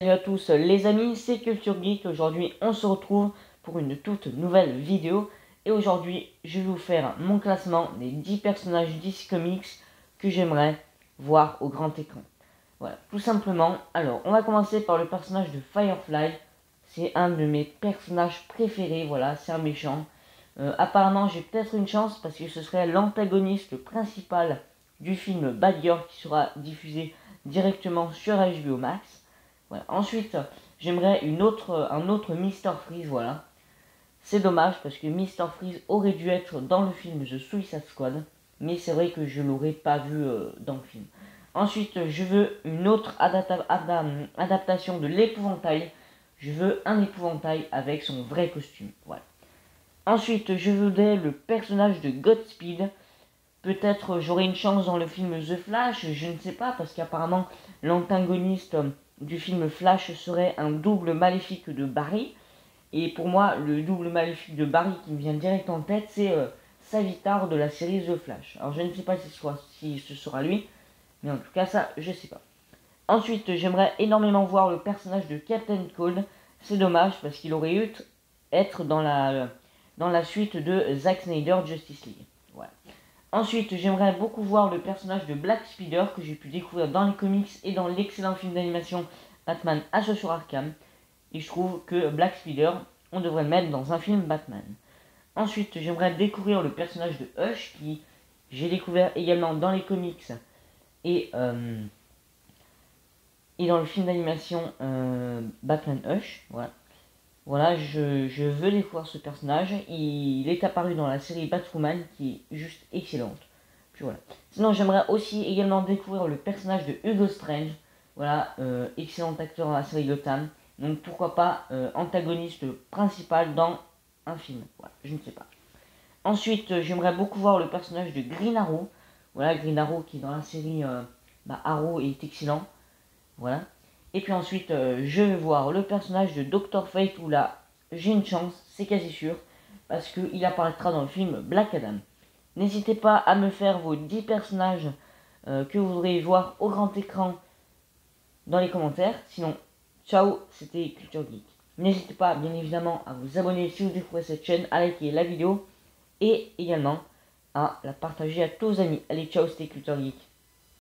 Salut à tous les amis, c'est Culture Geek. Aujourd'hui on se retrouve pour une toute nouvelle vidéo. Et aujourd'hui je vais vous faire mon classement des 10 personnages DC Comics que j'aimerais voir au grand écran. Voilà, tout simplement. Alors on va commencer par le personnage de Firefly. C'est un de mes personnages préférés, voilà, c'est un méchant. Apparemment j'ai peut-être une chance parce que ce serait l'antagoniste principal du film Bad Girl qui sera diffusé directement sur HBO Max. Voilà. Ensuite, j'aimerais un autre Mr. Freeze, voilà. C'est dommage parce que Mr. Freeze aurait dû être dans le film The Suicide Squad, mais c'est vrai que je l'aurais pas vu dans le film. Ensuite, je veux une autre adaptation de l'épouvantail. Je veux un épouvantail avec son vrai costume, voilà. Ensuite, je voudrais le personnage de Godspeed. Peut-être j'aurai une chance dans le film The Flash, je ne sais pas, parce qu'apparemment l'antagoniste du film Flash serait un double maléfique de Barry. Et pour moi, le double maléfique de Barry qui me vient direct en tête, c'est Savitar de la série The Flash. Alors je ne sais pas si ce sera lui, mais en tout cas ça, je sais pas. Ensuite, j'aimerais énormément voir le personnage de Captain Cold. C'est dommage parce qu'il aurait eu être dans la suite de Zack Snyder Justice League. Voilà. Ensuite, j'aimerais beaucoup voir le personnage de Black Spider que j'ai pu découvrir dans les comics et dans l'excellent film d'animation Batman Assaut Arkham. Et je trouve que Black Spider, on devrait le mettre dans un film Batman. Ensuite, j'aimerais découvrir le personnage de Hush qui j'ai découvert également dans les comics et, et dans le film d'animation Batman Hush. Voilà. Voilà, je veux découvrir ce personnage. Il est apparu dans la série Batwoman qui est juste excellente. Puis voilà. Sinon, j'aimerais aussi également découvrir le personnage de Hugo Strange. Voilà, excellent acteur dans la série Gotham. Donc pourquoi pas antagoniste principal dans un film. Voilà, je ne sais pas. Ensuite, j'aimerais beaucoup voir le personnage de Green Arrow. Voilà, Green Arrow qui dans la série Arrow est excellent. Voilà. Et puis ensuite, je vais voir le personnage de Dr. Fate où là, j'ai une chance, c'est quasi sûr, parce qu'il apparaîtra dans le film Black Adam. N'hésitez pas à me faire vos 10 personnages que vous voudriez voir au grand écran dans les commentaires. Sinon, ciao, c'était Culture Geek. N'hésitez pas, bien évidemment, à vous abonner si vous découvrez cette chaîne, à liker la vidéo et également à la partager à tous vos amis. Allez, ciao, c'était Culture Geek.